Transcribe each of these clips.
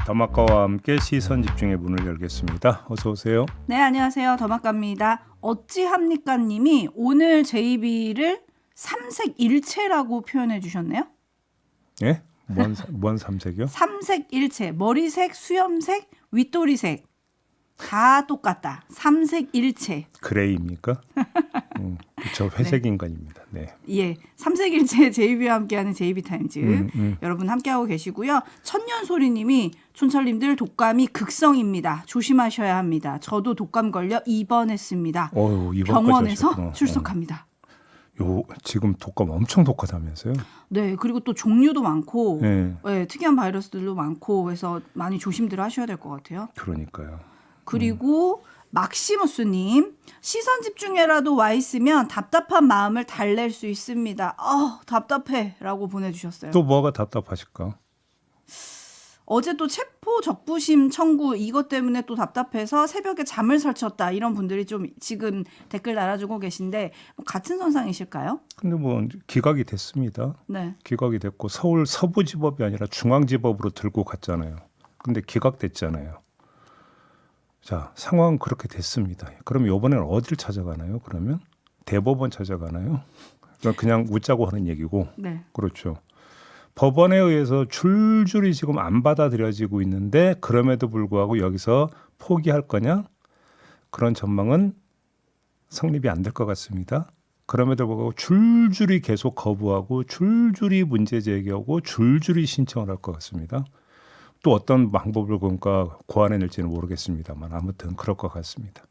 더마카와 함께 시선 집중의 문을 열겠습니다. 어서 오세요. 네, 안녕하세요. 더마카입니다. 어찌합니까 님이 오늘 JB를 삼색 일체라고 표현해 주셨네요. 예? 뭔 삼색이요? 삼색 일체. 머리색, 수염색, 윗도리색. 다 똑같다. 삼색 일체. 그레이입니까? 저 회색 인간입니다. 네. 예, 삼색일체 JB와 함께하는 JB타임즈 여러분 함께하고 계시고요. 천년소리님이 촌철님들 독감이 극성입니다. 조심하셔야 합니다. 저도 독감 걸려 입원했습니다. 병원에서 하셨구나. 출석합니다. 지금 독감 엄청 독하다면서요? 네, 그리고 또 종류도 많고 네. 네, 특이한 바이러스들도 많고 그래서 많이 조심들 하셔야 될 것 같아요. 그러니까요. 그리고 막시무스님 시선 집중해라도 와 있으면 답답한 마음을 달랠 수 있습니다. 답답해라고 보내주셨어요. 또 뭐가 답답하실까? 어제 또 체포 적부심 청구 이것 때문에 또 답답해서 새벽에 잠을 설쳤다 이런 분들이 좀 지금 댓글 달아주고 계신데 같은 선상이실까요? 근데 기각이 됐습니다. 네. 기각이 됐고 서울 서부지법이 아니라 중앙지법으로 들고 갔잖아요. 근데 기각됐잖아요. 자, 상황은 그렇게 됐습니다. 그럼 이번에는 어디를 찾아가나요? 그러면 대법원 찾아가나요? 그냥 웃자고 하는 얘기고. 네. 그렇죠. 법원에 의해서 줄줄이 지금 안 받아들여지고 있는데 그럼에도 불구하고 여기서 포기할 거냐? 그런 전망은 성립이 안 될 것 같습니다. 그럼에도 불구하고 줄줄이 계속 거부하고 줄줄이 문제 제기하고 줄줄이 신청을 할 것 같습니다. 또 어떤 방법을 고안해낼지는 모르겠습니다만 아무튼 그럴 것 같습니다.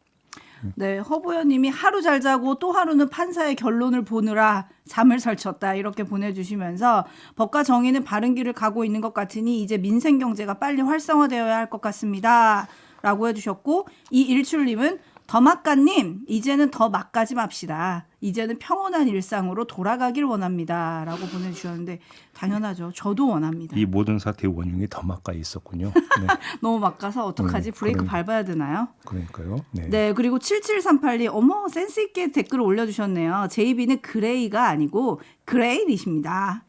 네, 허보연님이 하루 잘 자고 또 하루는 판사의 결론을 보느라 잠을 설쳤다 이렇게 보내주시면서 법과 정의는 바른 길을 가고 있는 것 같으니 이제 민생 경제가 빨리 활성화되어야 할 것 같습니다. 라고 해주셨고 이일출님은 더막가님 이제는 더 막가지 맙시다. 이제는 평온한 일상으로 돌아가길 원합니다. 라고 보내주셨는데 당연하죠. 저도 원합니다. 이 모든 사태의 원흉이 더마카에 있었군요. 네. 너무 막가서 어떡하지? 브레이크 밟아야 되나요? 그러니까요. 네. 네, 그리고 7738님 어머 센스 있게 댓글을 올려주셨네요. JB는 그레이가 아니고 그레이디십니다.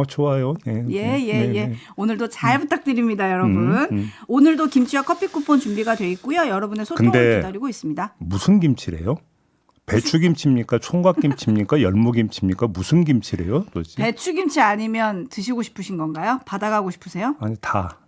좋아요. 네. 예. 오늘도 잘 부탁드립니다, 여러분. 오늘도 김치와 커피 쿠폰 준비가 돼 있고요. 여러분의 소통을 기다리고 있습니다. 무슨 김치래요? 배추김치입니까? 총각김치입니까? 열무김치입니까? 무슨 김치래요? 도대체? 배추김치 아니면 드시고 싶으신 건가요? 받아가고 싶으세요? 아니 다.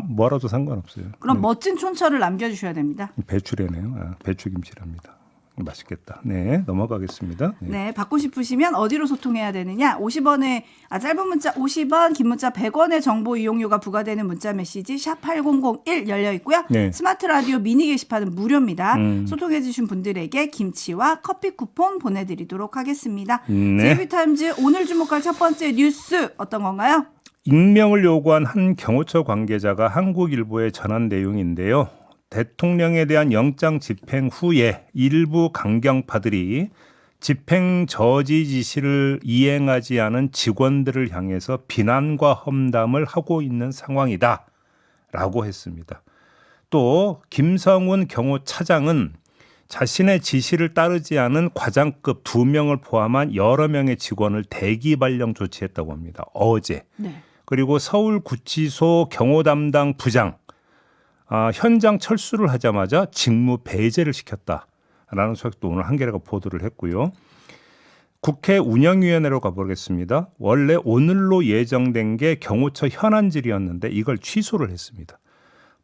뭐라도 상관없어요. 그럼 멋진 촌철을 남겨주셔야 됩니다. 배추래네요. 배추김치랍니다. 맛있겠다. 네, 넘어가겠습니다. 네, 받고 싶으시면 어디로 소통해야 되느냐? 50원에 짧은 문자 50원, 긴 문자 100원의 정보 이용료가 부과되는 문자 메시지 샵 8001 열려 있고요. 네. 스마트 라디오 미니 게시판은 무료입니다. 소통해 주신 분들에게 김치와 커피 쿠폰 보내드리도록 하겠습니다. 네. JB타임즈 오늘 주목할 첫 번째 뉴스 어떤 건가요? 익명을 요구한 한 경호처 관계자가 한국일보에 전한 내용인데요. 대통령에 대한 영장 집행 후에 일부 강경파들이 집행 저지 지시를 이행하지 않은 직원들을 향해서 비난과 험담을 하고 있는 상황이다 라고 했습니다. 또 김성훈 경호차장은 자신의 지시를 따르지 않은 과장급 2명을 포함한 여러 명의 직원을 대기 발령 조치했다고 합니다. 어제. 네. 그리고 서울구치소 경호 담당 부장 현장 철수를 하자마자 직무 배제를 시켰다라는 소식도 오늘 한겨레가 보도를 했고요. 국회 운영위원회로 가보겠습니다. 원래 오늘로 예정된 게 경호처 현안질이었는데 이걸 취소를 했습니다.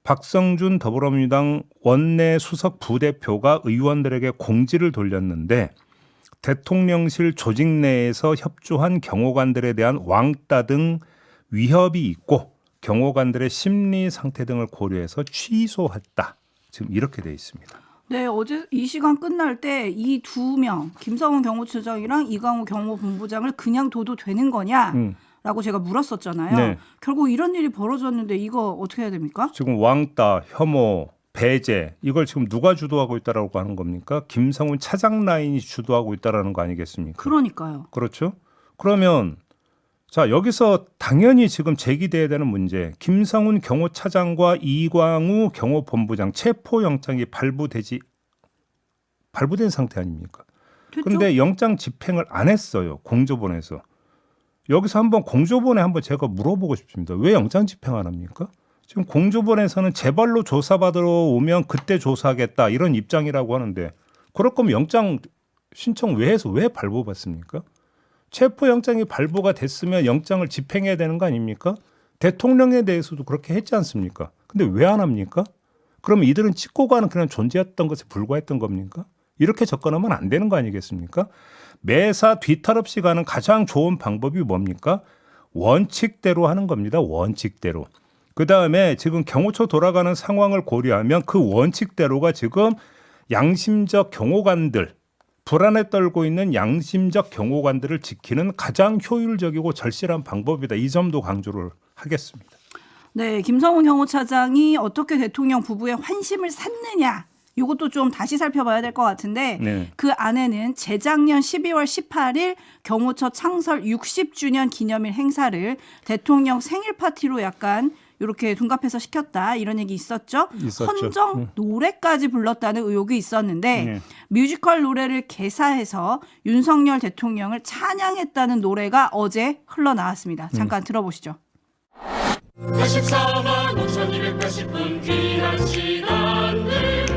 박성준 더불어민주당 원내 수석 부대표가 의원들에게 공지를 돌렸는데 대통령실 조직 내에서 협조한 경호관들에 대한 왕따 등 위협이 있고 경호관들의 심리 상태 등을 고려해서 취소했다. 지금 이렇게 돼 있습니다. 네, 어제 이 시간 끝날 때 이 2명, 김성훈 경호처장이랑 이광우 경호본부장을 그냥 둬도 되는 거냐라고 제가 물었었잖아요. 네. 결국 이런 일이 벌어졌는데 이거 어떻게 해야 됩니까? 지금 왕따, 혐오, 배제 이걸 지금 누가 주도하고 있다라고 하는 겁니까? 김성훈 차장 라인이 주도하고 있다라는 거 아니겠습니까? 그러니까요. 그렇죠. 그러면 자, 여기서 당연히 지금 제기돼야 되는 문제. 김성훈 경호차장과 이광우 경호본부장 체포영장이 발부된 상태 아닙니까? 그런데 영장 집행을 안 했어요. 공조본에서. 여기서 한번 공조본에 한번 제가 물어보고 싶습니다. 왜 영장 집행 안 합니까? 지금 공조본에서는 재발로 조사받으러 오면 그때 조사하겠다 이런 입장이라고 하는데 그럴 거면 영장 신청 왜 해서 왜 발부받습니까? 체포영장이 발부가 됐으면 영장을 집행해야 되는 거 아닙니까? 대통령에 대해서도 그렇게 했지 않습니까? 근데 왜 안 합니까? 그러면 이들은 찍고 가는 그냥 존재했던 것에 불과했던 겁니까? 이렇게 접근하면 안 되는 거 아니겠습니까? 매사 뒤탈 없이 가는 가장 좋은 방법이 뭡니까? 원칙대로 하는 겁니다. 원칙대로. 그다음에 지금 경호처 돌아가는 상황을 고려하면 그 원칙대로가 지금 양심적 경호관들, 불안에 떨고 있는 양심적 경호관들을 지키는 가장 효율적이고 절실한 방법이다. 이 점도 강조를 하겠습니다. 네, 김성훈 경호차장이 어떻게 대통령 부부의 환심을 샀느냐. 이것도 좀 다시 살펴봐야 될 것 같은데 네. 그 안에는 재작년 12월 18일 경호처 창설 60주년 기념일 행사를 대통령 생일 파티로 약간 이렇게 둔갑해서 시켰다 이런 얘기 있었죠. 헌정 노래까지 불렀다는 의혹이 있었는데 네. 뮤지컬 노래를 개사해서 윤석열 대통령을 찬양했다는 노래가 어제 흘러나왔습니다. 잠깐 들어보시죠. 84만 5,280분 귀한 시간들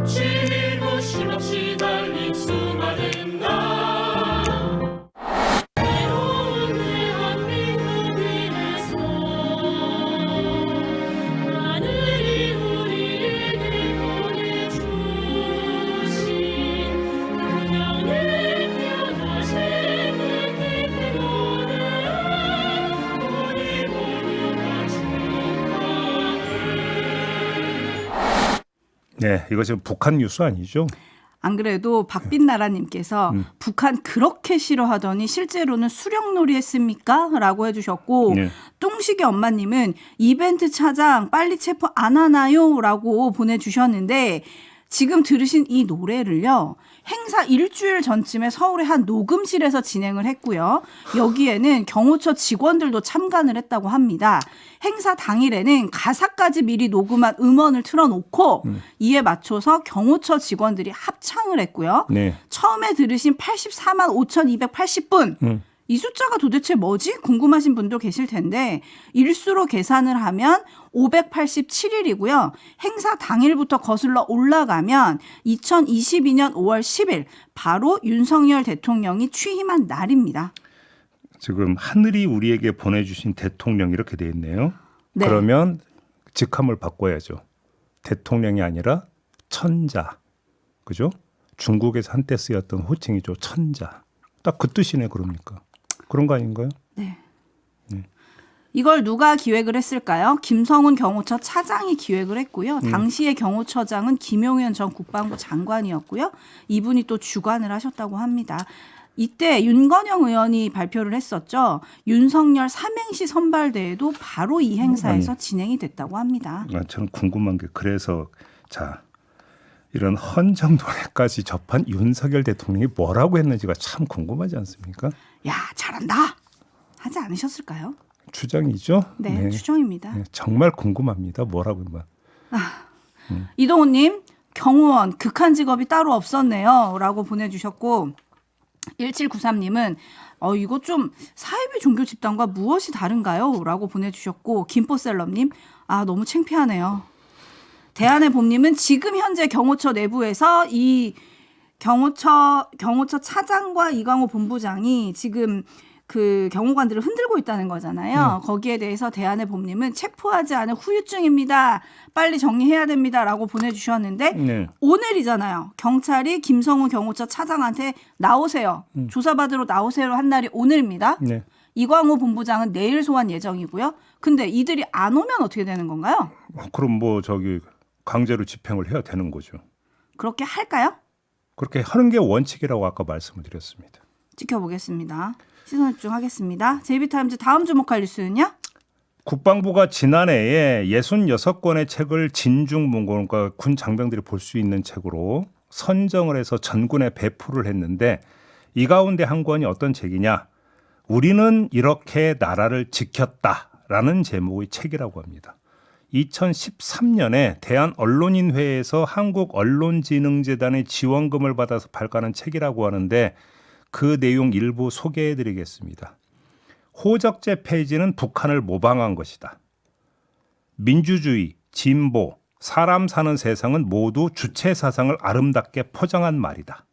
쉬고 쉼없이 달린 수많은 날 외로운 대한민국 위에서 하늘이 우리에게 보내주신 그녀의 편하신 그 깊은 노래 우리 모두가 축하해. 네, 이거 지금 북한 뉴스 아니죠? 안 그래도 박빛나라님께서 북한 그렇게 싫어하더니 실제로는 수령놀이 했습니까? 라고 해주셨고 네. 뚱식이 엄마님은 이벤트 차장 빨리 체포 안 하나요? 라고 보내주셨는데 지금 들으신 이 노래를요. 행사 일주일 전쯤에 서울의 한 녹음실에서 진행을 했고요. 여기에는 경호처 직원들도 참관을 했다고 합니다. 행사 당일에는 가사까지 미리 녹음한 음원을 틀어놓고 이에 맞춰서 경호처 직원들이 합창을 했고요. 네. 처음에 들으신 84만 5,280분. 이 숫자가 도대체 뭐지? 궁금하신 분도 계실 텐데 일수로 계산을 하면 587일이고요. 행사 당일부터 거슬러 올라가면 2022년 5월 10일 바로 윤석열 대통령이 취임한 날입니다. 지금 하늘이 우리에게 보내주신 대통령 이렇게 돼 있네요. 네. 그러면 직함을 바꿔야죠. 대통령이 아니라 천자. 그죠? 중국에서 한때 쓰였던 호칭이죠. 천자. 딱 그 뜻이네 그럽니까? 그런 거 아닌가요? 네. 이걸 누가 기획을 했을까요? 김성훈 경호처 차장이 기획을 했고요. 당시의 경호처장은 김용현 전 국방부 장관이었고요. 이분이 또 주관을 하셨다고 합니다. 이때 윤건영 의원이 발표를 했었죠. 윤석열 삼행시 선발대회도 바로 이 행사에서 진행이 됐다고 합니다. 저는 궁금한 게 그래서 자 이런 헌정 노래까지 접한 윤석열 대통령이 뭐라고 했는지가 참 궁금하지 않습니까? 야 잘한다 하지 않으셨을까요? 추정이죠. 네, 추정입니다. 네, 정말 궁금합니다. 뭐라고 말. 이동훈님 경호원 극한 직업이 따로 없었네요 라고 보내주셨고 1793님은 이거 좀 사이비 종교 집단과 무엇이 다른가요? 라고 보내주셨고 김포셀럽님 너무 창피하네요. 대한의 봄님은 지금 현재 경호처 내부에서 이 경호처 차장과 이광호 본부장이 지금 그 경호관들을 흔들고 있다는 거잖아요. 거기에 대해서 대한의 봄님은 체포하지 않은 후유증입니다. 빨리 정리해야 됩니다라고 보내주셨는데 오늘이잖아요. 경찰이 김성훈 경호처 차장한테 나오세요. 조사받으러 나오세요 한 날이 오늘입니다. 네. 이광호 본부장은 내일 소환 예정이고요. 근데 이들이 안 오면 어떻게 되는 건가요? 그럼 뭐 저기 강제로 집행을 해야 되는 거죠. 그렇게 할까요? 그렇게 하는 게 원칙이라고 아까 말씀을 드렸습니다. 지켜보겠습니다. 시선 집중하겠습니다. JB타임즈 다음 주목할 뉴스는요? 국방부가 지난해에 66권의 책을 진중문고원과 군 장병들이 볼 수 있는 책으로 선정을 해서 전군에 배포를 했는데 이 가운데 한 권이 어떤 책이냐? 우리는 이렇게 나라를 지켰다라는 제목의 책이라고 합니다. 2013년에 대한언론인회에서 한국언론진흥재단의 지원금을 받아서 발간한 책이라고 하는데 그 내용 일부 소개해드리겠습니다. 호적제 폐지는 북한을 모방한 것이다. 민주주의, 진보, 사람 사는 세상은 모두 주체 사상을 아름답게 포장한 말이다.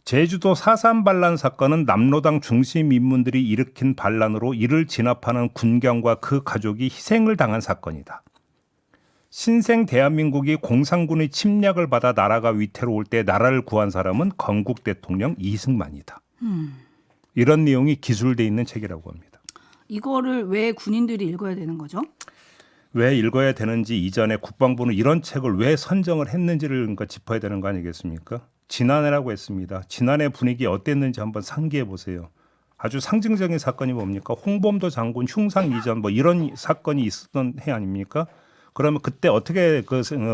제주도 4.3 반란 사건은 남로당 중심 인물들이 일으킨 반란으로 이를 진압하는 군경과 그 가족이 희생을 당한 사건이다. 신생 대한민국이 공산군의 침략을 받아 나라가 위태로울 때 나라를 구한 사람은 건국 대통령 이승만이다. 이런 내용이 기술되어 있는 책이라고 합니다. 이거를 왜 군인들이 읽어야 되는 거죠? 왜 읽어야 되는지 이전에 국방부는 이런 책을 왜 선정을 했는지를 짚어야 되는 거 아니겠습니까? 지난해라고 했습니다. 지난해 분위기 어땠는지 한번 상기해 보세요. 아주 상징적인 사건이 뭡니까? 홍범도 장군 흉상 이전 뭐 이런 사건이 있었던 해 아닙니까? 그러면 그때 어떻게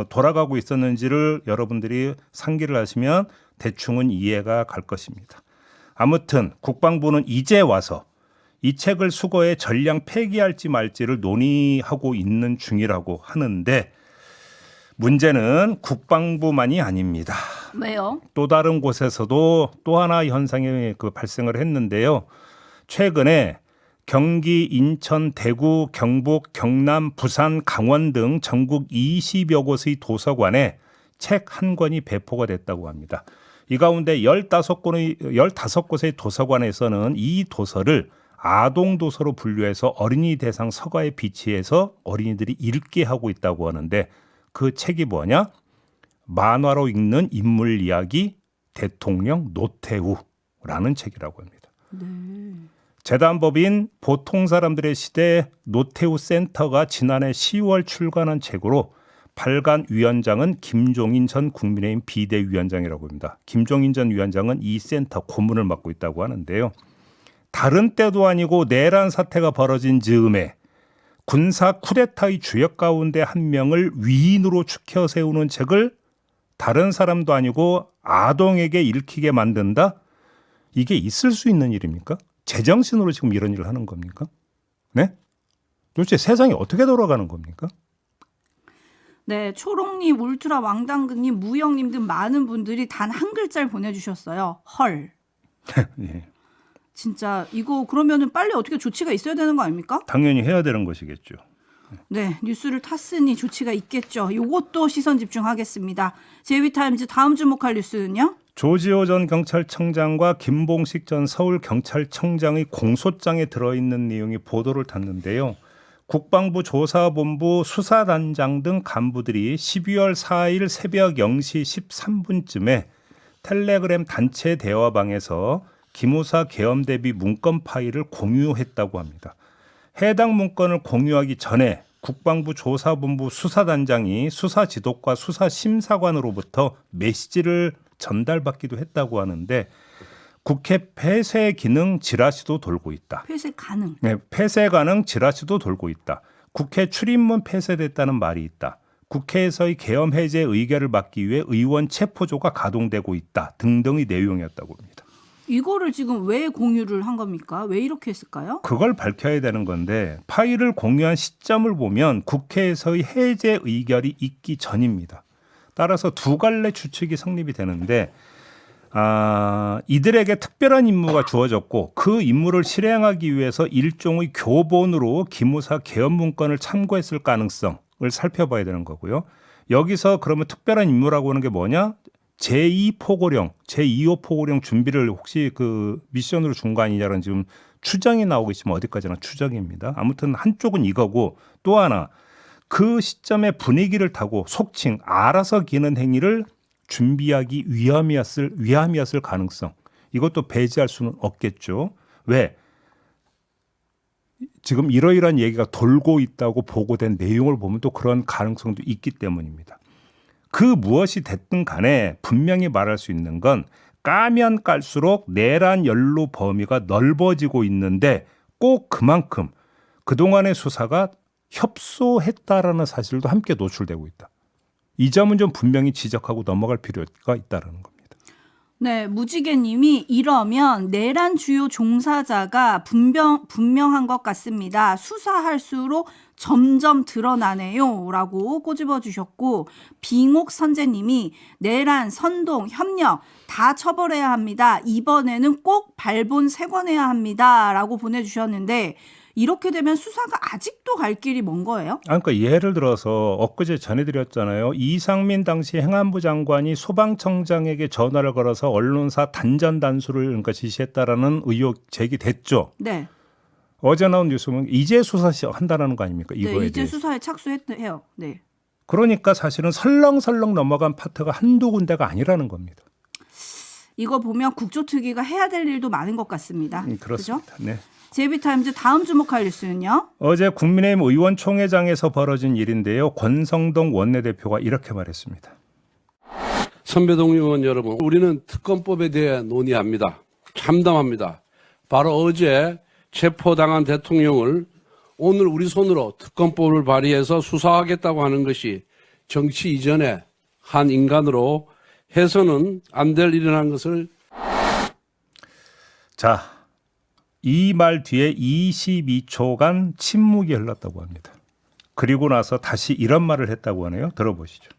돌아가고 있었는지를 여러분들이 상기를 하시면 대충은 이해가 갈 것입니다. 아무튼 국방부는 이제 와서 이 책을 수거해 전량 폐기할지 말지를 논의하고 있는 중이라고 하는데 문제는 국방부만이 아닙니다. 왜요? 또 다른 곳에서도 또 하나 현상이 발생을 했는데요. 최근에 경기, 인천, 대구, 경북, 경남, 부산, 강원 등 전국 20여 곳의 도서관에 책 한 권이 배포가 됐다고 합니다. 이 가운데 15곳의 도서관에서는 이 도서를 아동 도서로 분류해서 어린이 대상 서가에 비치해서 어린이들이 읽게 하고 있다고 하는데 그 책이 뭐냐? 만화로 읽는 인물 이야기 대통령 노태우라는 책이라고 합니다. 재단법인 보통 사람들의 시대 노태우 센터가 지난해 10월 출간한 책으로 발간 위원장은 김종인 전 국민의힘 비대위원장이라고 합니다. 김종인 전 위원장은 이 센터 고문을 맡고 있다고 하는데요. 다른 때도 아니고 내란 사태가 벌어진 즈음에 군사 쿠데타의 주역 가운데 한 명을 위인으로 추켜 세우는 책을 다른 사람도 아니고 아동에게 읽히게 만든다? 이게 있을 수 있는 일입니까? 제정신으로 지금 이런 일을 하는 겁니까? 네? 도대체 세상이 어떻게 돌아가는 겁니까? 네, 초롱님, 울트라 왕당근님, 무영님 등 많은 분들이 단 한 글자를 보내주셨어요. 헐. 예. 진짜 이거 그러면은 빨리 어떻게 조치가 있어야 되는 거 아닙니까? 당연히 해야 되는 것이겠죠. 네, 뉴스를 탔으니 조치가 있겠죠. 요것도 시선 집중하겠습니다. 제이타임즈 다음 주목할 뉴스는요? 조지호 전 경찰청장과 김봉식 전 서울경찰청장의 공소장에 들어있는 내용이 보도를 탔는데요. 국방부 조사본부 수사단장 등 간부들이 12월 4일 새벽 0시 13분쯤에 텔레그램 단체 대화방에서 기무사 계엄 대비 문건 파일을 공유했다고 합니다. 해당 문건을 공유하기 전에 국방부 조사본부 수사단장이 수사지도과 수사심사관으로부터 메시지를 전달받기도 했다고 하는데 국회 폐쇄 기능 지라시도 돌고 있다. 폐쇄 가능. 네, 폐쇄 가능 지라시도 돌고 있다. 국회 출입문 폐쇄됐다는 말이 있다. 국회에서의 계엄 해제 의결을 받기 위해 의원 체포조가 가동되고 있다. 등등의 내용이었다고 합니다. 이거를 지금 왜 공유를 한 겁니까? 왜 이렇게 했을까요? 그걸 밝혀야 되는 건데 파일을 공유한 시점을 보면 국회에서의 해제 의결이 있기 전입니다. 따라서 두 갈래 추측이 성립이 되는데 이들에게 특별한 임무가 주어졌고 그 임무를 실행하기 위해서 일종의 교본으로 기무사 계엄 문건을 참고했을 가능성을 살펴봐야 되는 거고요. 여기서 그러면 특별한 임무라고 하는 게 뭐냐? 제2포고령, 제2호 포고령 준비를 혹시 그 미션으로 준 거 아니냐는 지금 추정이 나오고 있으면 어디까지나 추정입니다. 아무튼 한쪽은 이거고 또 하나 그 시점의 분위기를 타고 속칭 알아서 기는 행위를 준비하기 위함이었을 가능성. 이것도 배제할 수는 없겠죠. 왜? 지금 이러이러한 얘기가 돌고 있다고 보고된 내용을 보면 또 그런 가능성도 있기 때문입니다. 그 무엇이 됐든 간에 분명히 말할 수 있는 건 까면 깔수록 내란 연루 범위가 넓어지고 있는데 꼭 그만큼 그동안의 수사가 협소했다라는 사실도 함께 노출되고 있다. 이 점은 좀 분명히 지적하고 넘어갈 필요가 있다는 겁니다. 네, 무지개님이 이러면 내란 주요 종사자가 분명한 것 같습니다. 수사할수록 점점 드러나네요. 라고 꼬집어 주셨고, 빙옥 선재님이 내란, 선동, 협력 다 처벌해야 합니다. 이번에는 꼭 발본 세관해야 합니다. 라고 보내주셨는데, 이렇게 되면 수사가 아직도 갈 길이 먼 거예요? 그러니까 예를 들어서 엊그제 전해드렸잖아요. 이상민 당시 행안부 장관이 소방청장에게 전화를 걸어서 언론사 단전 단수를 그러니까 지시했다라는 의혹 제기됐죠. 네. 어제 나온 뉴스 보면 이제 수사 한다라는 거 아닙니까? 네, 이거에 이제 대해. 수사에 착수해요. 네. 그러니까 사실은 설렁설렁 넘어간 파트가 한두 군데가 아니라는 겁니다. 이거 보면 국조특위가 해야 될 일도 많은 것 같습니다. 그렇습니다. 그죠? 네. 제이비타임즈 다음 주목할 뉴스는요. 어제 국민의힘 의원총회장에서 벌어진 일인데요. 권성동 원내대표가 이렇게 말했습니다. 선배 동료 의원 여러분, 우리는 특검법에 대해 논의합니다. 참담합니다. 바로 어제 체포당한 대통령을 오늘 우리 손으로 특검법을 발의해서 수사하겠다고 하는 것이 정치 이전의 한 인간으로 해서는 안 될 일이라는 것을. 자, 이 말 뒤에 22초간 침묵이 흘렀다고 합니다. 그리고 나서 다시 이런 말을 했다고 하네요. 들어보시죠.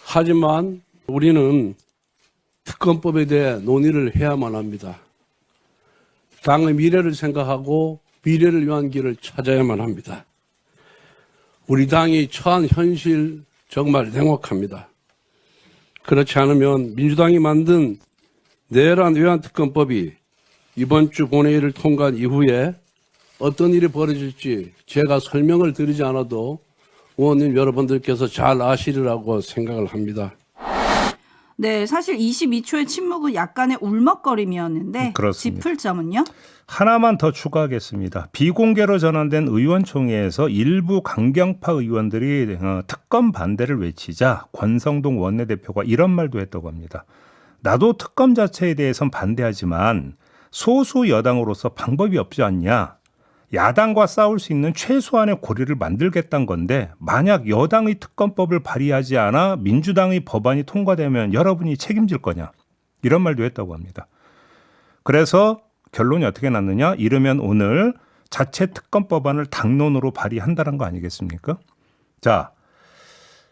하지만 우리는 특검법에 대해 논의를 해야만 합니다. 당의 미래를 생각하고 미래를 위한 길을 찾아야만 합니다. 우리 당이 처한 현실 정말 냉혹합니다. 그렇지 않으면 민주당이 만든 내란 외환특검법이 이번 주 본회의를 통과한 이후에 어떤 일이 벌어질지 제가 설명을 드리지 않아도 의원님 여러분들께서 잘 아시리라고 생각을 합니다. 네, 사실 22초의 침묵은 약간의 울먹거림이었는데 그렇습니다. 짚을 점은요? 하나만 더 추가하겠습니다. 비공개로 전환된 의원총회에서 일부 강경파 의원들이 특검 반대를 외치자 권성동 원내대표가 이런 말도 했다고 합니다. 나도 특검 자체에 대해선 반대하지만 소수 여당으로서 방법이 없지 않냐. 야당과 싸울 수 있는 최소한의 고리를 만들겠다는 건데 만약 여당의 특검법을 발의하지 않아 민주당의 법안이 통과되면 여러분이 책임질 거냐. 이런 말도 했다고 합니다. 그래서 결론이 어떻게 났느냐. 이르면 오늘 자체 특검법안을 당론으로 발의한다는 거 아니겠습니까? 자,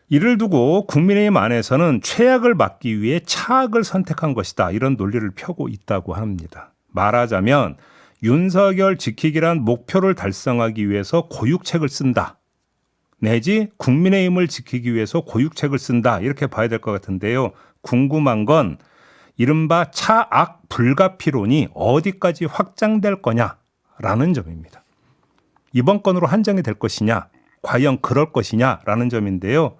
이를 두고 국민의힘 안에서는 최악을 막기 위해 차악을 선택한 것이다. 이런 논리를 펴고 있다고 합니다. 말하자면 윤석열 지키기란 목표를 달성하기 위해서 고육책을 쓴다. 내지 국민의힘을 지키기 위해서 고육책을 쓴다. 이렇게 봐야 될 것 같은데요. 궁금한 건 이른바 차악 불가피론이 어디까지 확장될 거냐라는 점입니다. 이번 건으로 한정이 될 것이냐, 과연 그럴 것이냐라는 점인데요.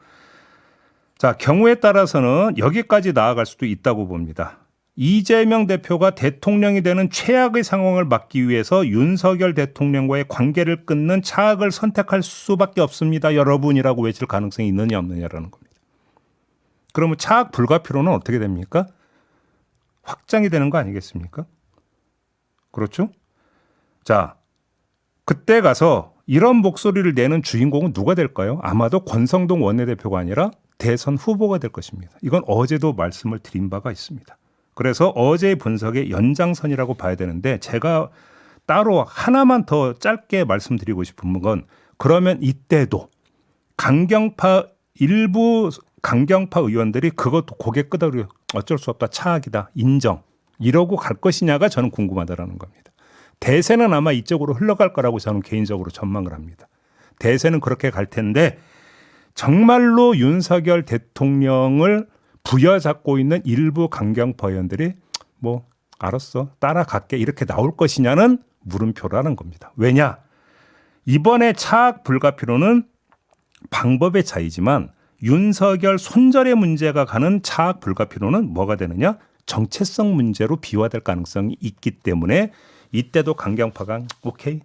자, 경우에 따라서는 여기까지 나아갈 수도 있다고 봅니다. 이재명 대표가 대통령이 되는 최악의 상황을 막기 위해서 윤석열 대통령과의 관계를 끊는 차악을 선택할 수밖에 없습니다. 여러분이라고 외칠 가능성이 있느냐 없느냐라는 겁니다. 그러면 차악 불가피론은 어떻게 됩니까? 확장이 되는 거 아니겠습니까? 그렇죠? 자, 그때 가서 이런 목소리를 내는 주인공은 누가 될까요? 아마도 권성동 원내대표가 아니라 대선 후보가 될 것입니다. 이건 어제도 말씀을 드린 바가 있습니다. 그래서 어제의 분석의 연장선이라고 봐야 되는데 제가 따로 하나만 더 짧게 말씀드리고 싶은 건 그러면 이때도 일부 강경파 의원들이 그것도 고개 끄덕이고 어쩔 수 없다 차악이다 인정 이러고 갈 것이냐가 저는 궁금하다라는 겁니다. 대세는 아마 이쪽으로 흘러갈 거라고 저는 개인적으로 전망을 합니다. 대세는 그렇게 갈 텐데 정말로 윤석열 대통령을 부여잡고 있는 일부 강경파 의원들이 뭐 알았어 따라갈게 이렇게 나올 것이냐는 물음표라는 겁니다. 왜냐? 이번에 차악 불가피론은 방법의 차이지만 윤석열 손절의 문제가 가는 차악 불가피론은 뭐가 되느냐? 정체성 문제로 비화될 가능성이 있기 때문에 이때도 강경파가 오케이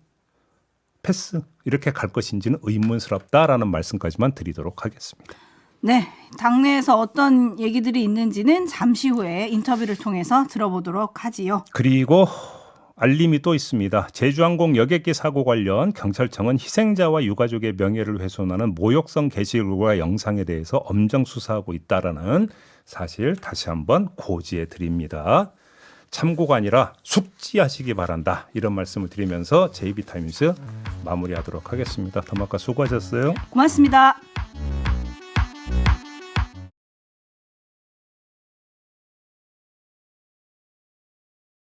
패스 이렇게 갈 것인지는 의문스럽다라는 말씀까지만 드리도록 하겠습니다. 네, 당내에서 어떤 얘기들이 있는지는 잠시 후에 인터뷰를 통해서 들어보도록 하지요. 그리고 알림이 또 있습니다. 제주항공 여객기 사고 관련 경찰청은 희생자와 유가족의 명예를 훼손하는 모욕성 게시글과 영상에 대해서 엄정 수사하고 있다라는 사실 다시 한번 고지해 드립니다. 참고가 아니라 숙지하시기 바란다. 이런 말씀을 드리면서 JB타임스 마무리하도록 하겠습니다. 더마카 수고하셨어요. 고맙습니다.